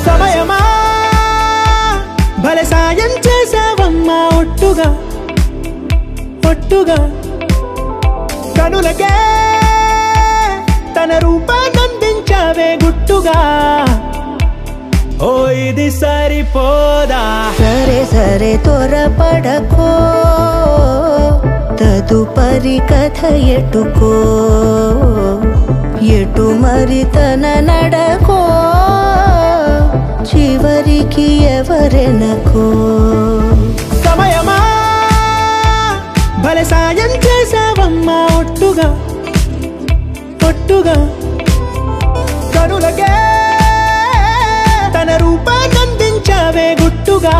సమయమా భలే సాయం చేసావమ్మా ఒట్టుగా ఒట్టుగా కనులకే తన రూపాన్నందించావే గుట్టుగా ఓ ఇది సరిపోదా సరే సరే త్వరపడకో తదుపరి కథ ఎటుకో ఎటు మరి తన నడకో చివరికి ఎవరెనకో సమయమా భలే సాయం చేసావమ్మా ఒట్టుగా ఒట్టుగా కనులకే తన రూపాన్నందించావే గుట్టుగా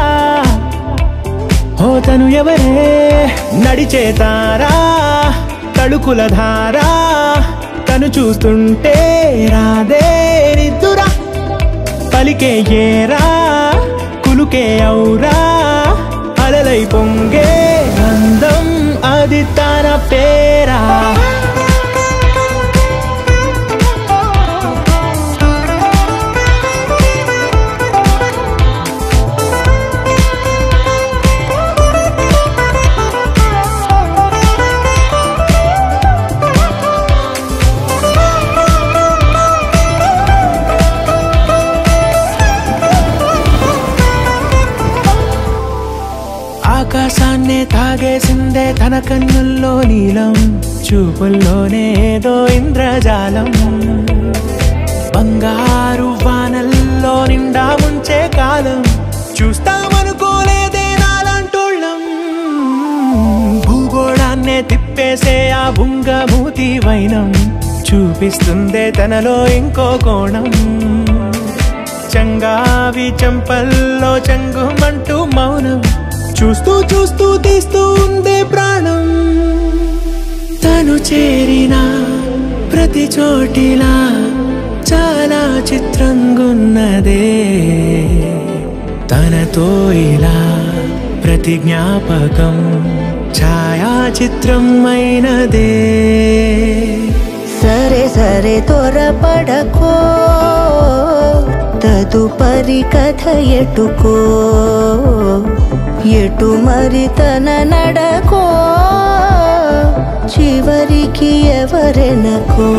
ఓ తను ఎవరే నడిచే తారా తళుకుల ధారా తను చూస్తుంటే రాదే నిద్దురా పలికే ఏరా కులుకే ఔరా అలలై పొంగే అందం అది తన పేరా ఆకాశాన్నే తాగేసిందే తన కన్నుల్లో నీలం చూపుల్లోనే ఏదో ఇంద్రజాలం బంగారు వానల్లో నిండా ముంచే కాలం చూస్తామనుకోలేదే నాలాంటోళ్ళం భూగోళాన్నే తిప్పేసే ఆ బుంగమూతి వైనం చూపిస్తుందే తనలో ఇంకో కోణం చంగావి చంపల్లో చంగుమంటూ మౌనం చూస్తూ చూస్తూ తీస్తూ ఉందే ప్రాణం తను చేరిన ప్రతి చోటిలా చాలా చిత్రంగున్నదే తనతో ఇలా ప్రతి జ్ఞాపకం ఛాయాచిత్రం అయినదే సరే సరే త్వరపడకో తదుపరి కథ ఎటుకో ఎటు మరి తన నడకో చివరికి ఎవరెనకో